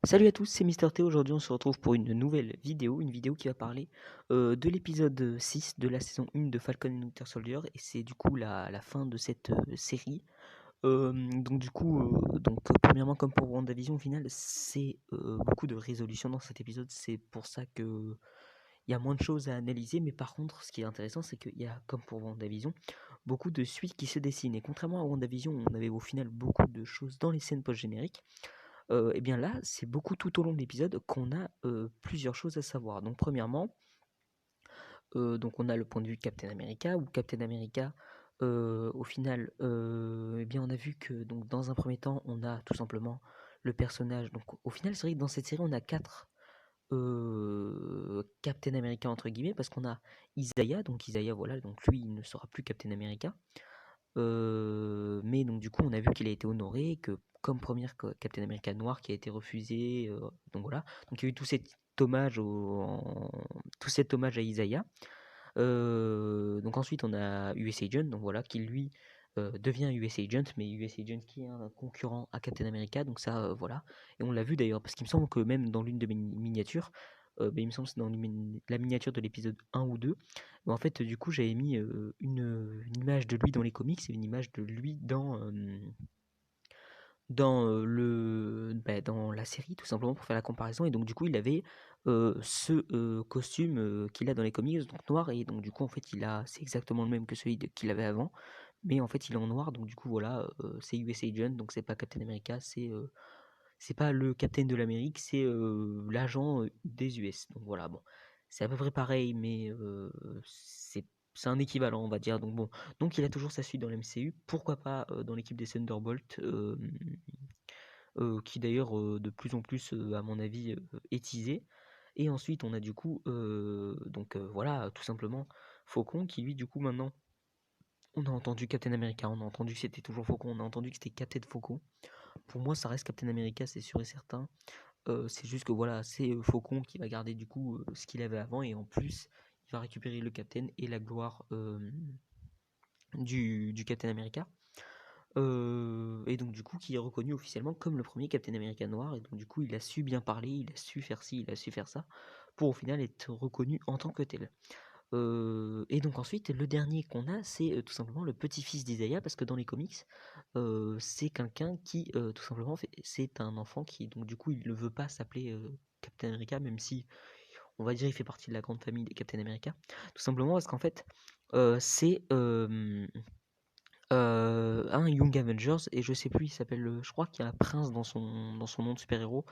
Salut à tous, c'est Mister T. Aujourd'hui, on se retrouve pour une nouvelle vidéo, une vidéo qui va parler de l'épisode 6 de la saison 1 de Falcon and Winter Soldier, et c'est du coup la fin de cette série. Premièrement, comme pour WandaVision, au final, c'est beaucoup de résolutions dans cet épisode. C'est pour ça que il y a moins de choses à analyser, mais par contre, ce qui est intéressant, c'est qu'il y a, comme pour WandaVision, beaucoup de suites qui se dessinent. Et contrairement à WandaVision, où on avait au final beaucoup de choses dans les scènes post-génériques. Et bien là, c'est beaucoup tout au long de l'épisode qu'on a plusieurs choses à savoir. Donc premièrement, donc on a le point de vue de Captain America, où Captain America, au final, eh bien on a vu que donc dans un premier temps, on a tout simplement le personnage. Donc au final, c'est vrai que dans cette série, on a quatre Captain America entre guillemets, parce qu'on a Isaiah, donc Isaiah, voilà, donc lui, il ne sera plus Captain America. Mais donc du coup, on a vu qu'il a été honoré, que comme première Captain America noire qui a été refusée, donc voilà. Donc il y a eu tout cet hommage à Isaiah. Donc ensuite, on a US Agent, donc voilà, qui lui devient US Agent, mais US Agent qui est un concurrent à Captain America, donc ça, voilà. Et on l'a vu d'ailleurs, parce qu'il me semble que même dans l'une de mes miniatures, il me semble que c'est dans la miniature de l'épisode 1 ou 2, en fait, du coup, j'avais mis une image de lui dans les comics et une image de lui dans la série, tout simplement pour faire la comparaison. Et donc, du coup, il avait ce costume qu'il a dans les comics, donc noir. Et donc, du coup, en fait, c'est exactement le même que celui qu'il avait avant. Mais en fait, il est en noir. Donc, du coup, voilà, c'est US Agent. Donc, c'est pas Captain America. C'est pas le Captain de l'Amérique. C'est l'agent des US. Donc, voilà, bon. C'est à peu près pareil, mais c'est un équivalent, on va dire. Donc, bon. Donc, il a toujours sa suite dans l'MCU. Pourquoi pas dans l'équipe des Thunderbolts, qui d'ailleurs de plus en plus, à mon avis, est teasé. Et ensuite, on a du coup, voilà, tout simplement Faucon qui lui, du coup, maintenant, on a entendu Captain America, on a entendu que c'était toujours Faucon, on a entendu que c'était Captain Faucon. Pour moi, ça reste Captain America, c'est sûr et certain. C'est juste que voilà, c'est Faucon qui va garder du coup ce qu'il avait avant, et en plus, il va récupérer le Captain et la gloire du Captain America. Et donc du coup qui est reconnu officiellement comme le premier Captain America noir, et donc du coup il a su bien parler, il a su faire ci, il a su faire ça, pour au final être reconnu en tant que tel. Et donc ensuite le dernier qu'on a, c'est tout simplement le petit-fils d'Isaiah, parce que dans les comics, c'est quelqu'un qui tout simplement c'est un enfant qui, donc du coup il ne veut pas s'appeler Captain America, même si on va dire il fait partie de la grande famille des Captain America, tout simplement parce qu'en fait c'est un Young Avengers, et je sais plus, il s'appelle, je crois qu'il y a un prince dans son nom de super-héros,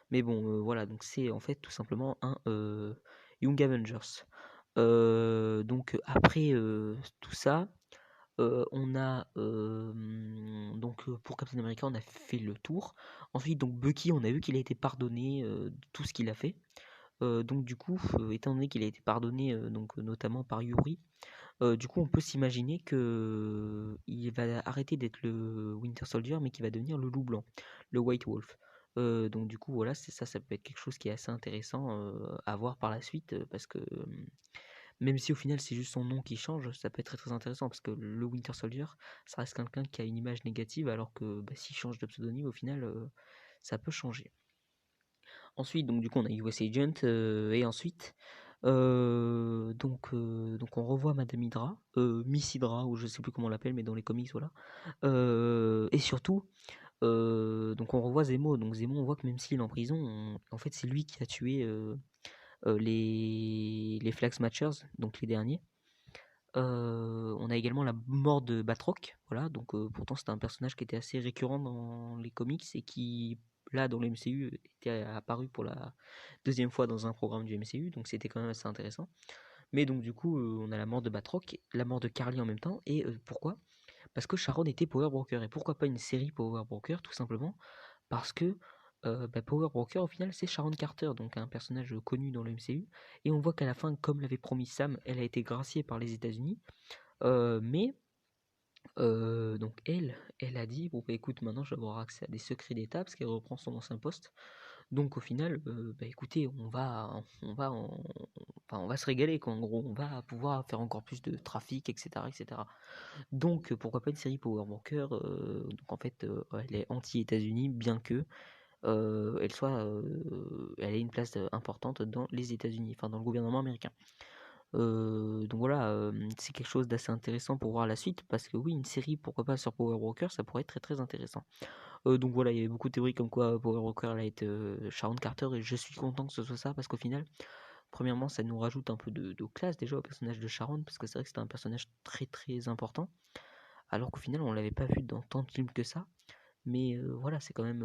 mais bon, voilà, donc c'est en fait tout simplement un Young Avengers. Donc après tout ça, on a pour Captain America, on a fait le tour. Ensuite, donc Bucky, on a vu qu'il a été pardonné de tout ce qu'il a fait. Donc du coup, étant donné qu'il a été pardonné, notamment par Yuri, du coup, on peut s'imaginer que il va arrêter d'être le Winter Soldier, mais qu'il va devenir le loup blanc, le White Wolf. Donc du coup, voilà, c'est ça, ça peut être quelque chose qui est assez intéressant à voir par la suite, parce que même si au final c'est juste son nom qui change, ça peut être très très intéressant, parce que le Winter Soldier, ça reste quelqu'un qui a une image négative, alors que s'il change de pseudonyme, au final, ça peut changer. Ensuite, donc du coup, on a US Agent, et ensuite, donc on revoit Madame Hydra, Miss Hydra, ou je sais plus comment on l'appelle, mais dans les comics, voilà. Et surtout, donc on revoit Zemo. Donc Zemo, on voit que même s'il est en prison, en fait, c'est lui qui a tué les Flag Smashers, donc les derniers. On a également la mort de Batroc, voilà, donc pourtant c'était un personnage qui était assez récurrent dans les comics, et qui, là, dans le MCU, était apparu pour la deuxième fois dans un programme du MCU, donc c'était quand même assez intéressant. Mais donc du coup, on a la mort de Batroc, la mort de Carly en même temps, et pourquoi? Parce que Sharon était Power Broker, et pourquoi pas une série Power Broker? Tout simplement parce que Power Broker, au final, c'est Sharon Carter, donc un personnage connu dans le MCU, et on voit qu'à la fin, comme l'avait promis Sam, elle a été graciée par les États-Unis, mais donc elle a dit: «Bon, bah, écoute, maintenant je vais avoir accès à des secrets d'État», parce qu'elle reprend son ancien poste. Donc au final, écoutez, on va se régaler, quoi, en gros. On va pouvoir faire encore plus de trafic, et cetera, et cetera. Donc pourquoi pas une série Power Broker, donc en fait, elle est anti-États-Unis, bien que, elle ait une place importante dans les États-Unis, enfin dans le gouvernement américain. Donc voilà, c'est quelque chose d'assez intéressant pour voir la suite, parce que oui, une série, pourquoi pas sur Power Walker, ça pourrait être très très intéressant. Donc voilà, il y avait beaucoup de théories comme quoi Power Walker allait être Sharon Carter, et je suis content que ce soit ça, parce qu'au final, premièrement, ça nous rajoute un peu de classe déjà au personnage de Sharon, parce que c'est vrai que c'était un personnage très très important, alors qu'au final, on l'avait pas vu dans tant de films que ça. Mais voilà, c'est quand même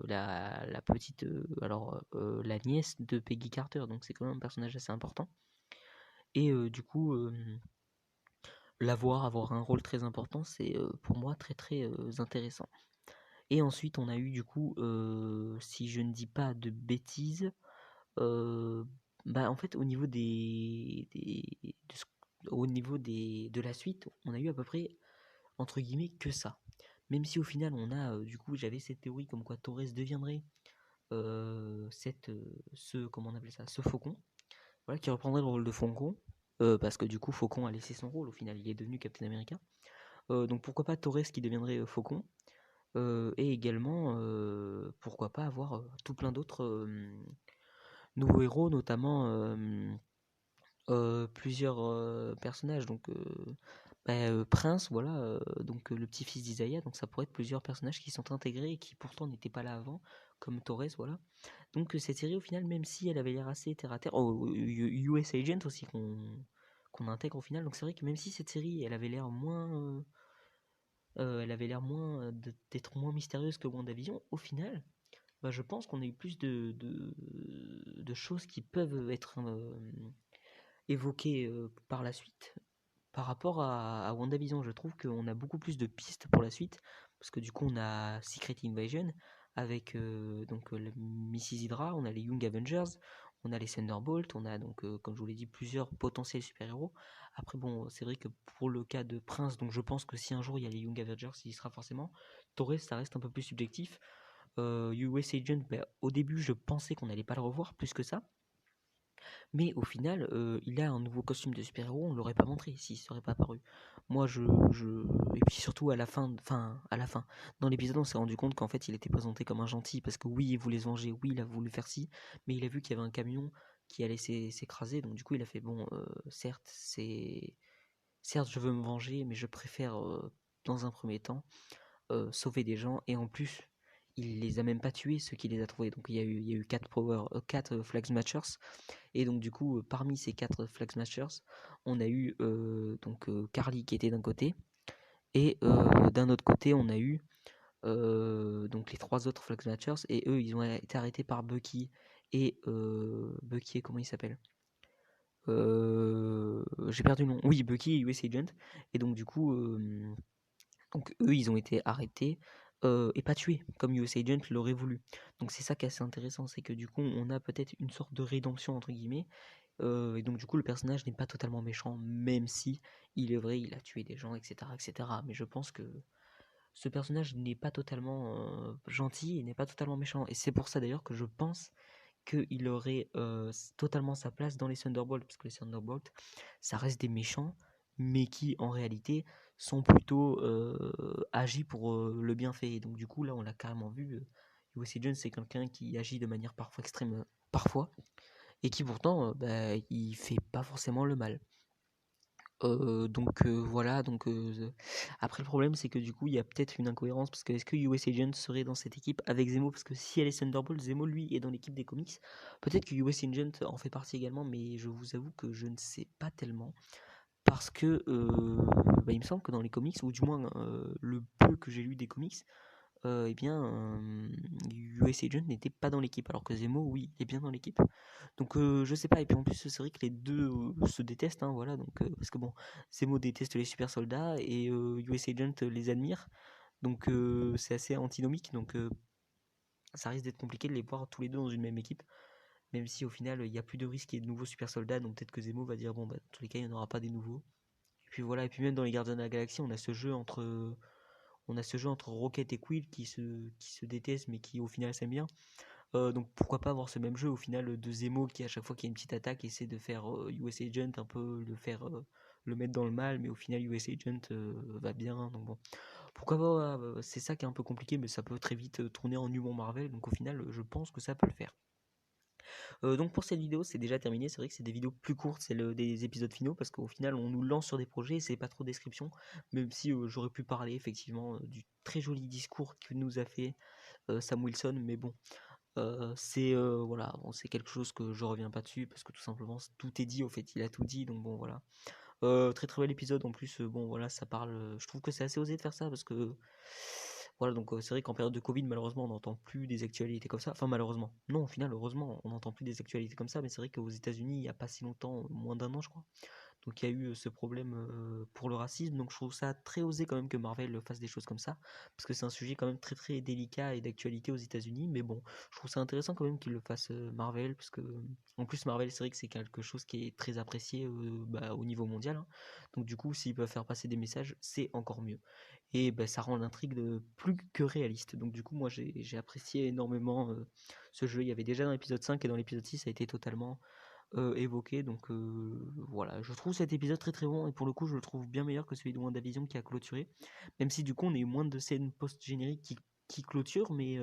la petite, la nièce de Peggy Carter, donc c'est quand même un personnage assez important. Et du coup, la voir avoir un rôle très important, c'est pour moi très très intéressant. Et ensuite, on a eu du coup, si je ne dis pas de bêtises, bah en fait, au niveau de la suite, on a eu à peu près entre guillemets que ça. Même si au final, on a du coup, j'avais cette théorie comme quoi Torres deviendrait comment on appelle ça, ce faucon, voilà, qui reprendrait le rôle de Faucon, parce que du coup, Faucon a laissé son rôle, au final, il est devenu Captain America. Donc pourquoi pas Torres qui deviendrait Faucon, et également, pourquoi pas avoir tout plein d'autres nouveaux héros, notamment plusieurs personnages, donc Prince, voilà, donc le petit-fils d'Isaiah, donc ça pourrait être plusieurs personnages qui sont intégrés et qui pourtant n'étaient pas là avant, comme Torres, voilà. Donc cette série au final, même si elle avait l'air assez terre à terre, US Agent aussi qu'on intègre au final, donc c'est vrai que même si cette série, elle avait l'air moins d'être moins mystérieuse que WandaVision, au final, bah, je pense qu'on a eu plus de choses qui peuvent être évoquées par la suite par rapport à WandaVision. Je trouve qu'on a beaucoup plus de pistes pour la suite, parce que du coup on a Secret Invasion avec Mrs. Hydra, on a les Young Avengers, on a les Thunderbolts, on a donc comme je vous l'ai dit plusieurs potentiels super-héros. Après bon, c'est vrai que pour le cas de Prince, donc je pense que si un jour il y a les Young Avengers, il y sera forcément. Torres, ça reste un peu plus subjectif. US Agent, bah, au début je pensais qu'on n'allait pas le revoir plus que ça. Mais au final, il a un nouveau costume de super-héros, on l'aurait pas montré s'il serait pas apparu. Moi, et puis surtout à la fin, dans l'épisode, on s'est rendu compte qu'en fait, il était présenté comme un gentil parce que oui, il voulait se venger, oui, il a voulu faire ci, mais il a vu qu'il y avait un camion qui allait s'écraser, donc du coup, il a fait bon, certes, je veux me venger, mais je préfère dans un premier temps sauver des gens, et en plus il les a même pas tués ceux qui les a trouvés, donc il y a eu 4 Flag Smashers, et donc du coup parmi ces 4 Flag Smashers on a eu Carly qui était d'un côté, et d'un autre côté on a eu donc les 3 autres Flag Smashers, et eux ils ont été arrêtés par Bucky et Bucky, comment il s'appelle, j'ai perdu le nom, oui, Bucky et US Agent, et donc du coup donc eux, ils ont été arrêtés et pas tués, comme US Agent l'aurait voulu. Donc c'est ça qui est assez intéressant, c'est que du coup, on a peut-être une sorte de rédemption, entre guillemets, et donc du coup, le personnage n'est pas totalement méchant, même si, il est vrai, il a tué des gens, etc., etc. Mais je pense que ce personnage n'est pas totalement gentil, et n'est pas totalement méchant. Et c'est pour ça d'ailleurs que je pense qu'il aurait totalement sa place dans les Thunderbolts, parce que les Thunderbolts, ça reste des méchants, mais qui en réalité sont plutôt agis pour le bienfait. Et donc du coup, là, on l'a carrément vu. U.S. Agent, c'est quelqu'un qui agit de manière parfois extrême, parfois, et qui pourtant, il fait pas forcément le mal. Voilà, après le problème c'est que du coup il y a peut-être une incohérence, parce que est-ce que US Agent serait dans cette équipe avec Zemo, parce que si elle est Thunderbolt, Zemo lui est dans l'équipe des comics, peut-être que US Agent en fait partie également, mais je vous avoue que je ne sais pas tellement, parce que il me semble que dans les comics, ou du moins le peu que j'ai lu des comics, eh bien, US Agent n'était pas dans l'équipe, alors que Zemo, oui, est bien dans l'équipe. Donc je sais pas, et puis en plus c'est vrai que les deux se détestent, hein, voilà, donc parce que bon, Zemo déteste les super soldats et US Agent les admire, donc c'est assez antinomique, donc ça risque d'être compliqué de les voir tous les deux dans une même équipe, même si au final il y a plus de risques qu'il y ait de nouveaux super soldats, donc peut-être que Zemo va dire bon bah dans tous les cas il n'y en aura pas des nouveaux. Et puis voilà, et puis même dans les Gardiens de la Galaxie on a ce jeu entre Rocket et Quill qui se détestent mais qui au final s'aiment bien. Donc pourquoi pas avoir ce même jeu au final de Zemo qui à chaque fois qu'il y a une petite attaque essaie de faire US Agent un peu le mettre dans le mal, mais au final US Agent va bien, donc bon, Pourquoi pas, c'est ça qui est un peu compliqué, mais ça peut très vite tourner en humour Marvel, donc au final, je pense que ça peut le faire. Donc pour cette vidéo, c'est déjà terminé. C'est vrai que c'est des vidéos plus courtes, c'est des épisodes finaux, parce qu'au final, on nous lance sur des projets, c'est pas trop de description, même si j'aurais pu parler effectivement du très joli discours que nous a fait Sam Wilson, mais bon, voilà, bon, c'est quelque chose que je reviens pas dessus, parce que tout simplement, tout est dit, au fait, il a tout dit, donc bon, voilà. Très très bel épisode en plus, bon voilà, ça parle. Je trouve que c'est assez osé de faire ça parce que voilà, donc c'est vrai qu'en période de Covid, malheureusement, on n'entend plus des actualités comme ça. Enfin, malheureusement, non, au final, heureusement, on n'entend plus des actualités comme ça, mais c'est vrai qu'aux États-Unis, il n'y a pas si longtemps, moins d'un an, je crois. Donc il y a eu ce problème pour le racisme. Donc je trouve ça très osé quand même que Marvel fasse des choses comme ça, parce que c'est un sujet quand même très très délicat et d'actualité aux États-Unis. Mais bon, je trouve ça intéressant quand même qu'il le fasse Marvel, parce que en plus Marvel, c'est vrai que c'est quelque chose qui est très apprécié au niveau mondial, hein. Donc du coup, s'ils peuvent faire passer des messages, c'est encore mieux. Et ça rend l'intrigue plus que réaliste. Donc du coup, moi j'ai apprécié énormément ce jeu. Il y avait déjà dans l'épisode 5 et dans l'épisode 6, ça a été totalement évoqué. Donc voilà, je trouve cet épisode très très bon et pour le coup je le trouve bien meilleur que celui de WandaVision qui a clôturé. Même si du coup on a eu moins de scènes post-génériques qui clôturent, mais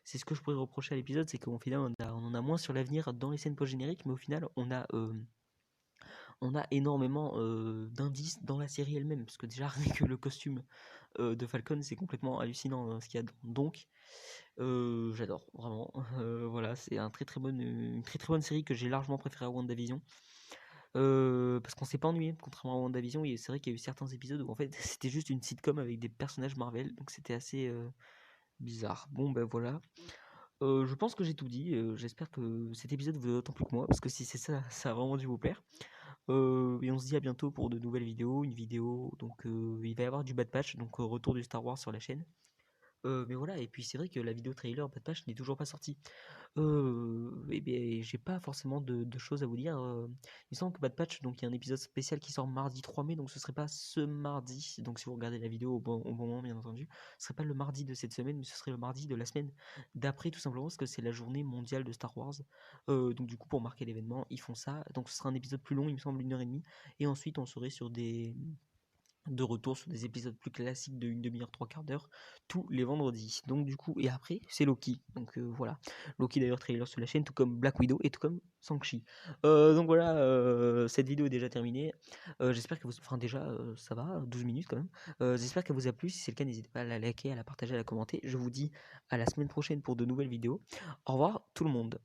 c'est ce que je pourrais reprocher à l'épisode, c'est qu'au final on en a moins sur l'avenir dans les scènes post-génériques, mais au final on a énormément d'indices dans la série elle-même, parce que déjà rien que le costume de Falcon c'est complètement hallucinant ce qu'il y a dedans. Donc j'adore vraiment. Voilà, c'est une très très bonne série que j'ai largement préférée à WandaVision. Parce qu'on s'est pas ennuyé, contrairement à WandaVision. C'est vrai qu'il y a eu certains épisodes où en fait c'était juste une sitcom avec des personnages Marvel, donc c'était assez bizarre. Bon ben voilà. Je pense que j'ai tout dit. J'espère que cet épisode vous a autant plu que moi, parce que si c'est ça, ça a vraiment dû vous plaire. Et on se dit à bientôt pour de nouvelles vidéos. Une vidéo, donc il va y avoir du Bad Patch, donc retour du Star Wars sur la chaîne. Mais voilà, et puis c'est vrai que la vidéo trailer Bad Patch n'est toujours pas sortie. Et bien, j'ai pas forcément de choses à vous dire. Il me semble que Bad Patch, donc il y a un épisode spécial qui sort mardi 3 mai, donc ce serait pas ce mardi. Donc si vous regardez la vidéo au bon moment, bien entendu, ce serait pas le mardi de cette semaine, mais ce serait le mardi de la semaine d'après, tout simplement, parce que c'est la journée mondiale de Star Wars. Donc du coup, pour marquer l'événement, ils font ça. Donc ce sera un épisode plus long, il me semble 1h30. Et ensuite, on serait sur de retour sur des épisodes plus classiques de une demi-heure, trois quarts d'heure, tous les vendredis. Donc du coup, et après, c'est Loki. Donc voilà. Loki d'ailleurs trailer sur la chaîne, tout comme Black Widow et tout comme Shang-Chi. Donc voilà, cette vidéo est déjà terminée. J'espère que vous... Enfin déjà, ça va, 12 minutes quand même. J'espère qu'elle vous a plu. Si c'est le cas, n'hésitez pas à la liker, à la partager, à la commenter. Je vous dis à la semaine prochaine pour de nouvelles vidéos. Au revoir tout le monde.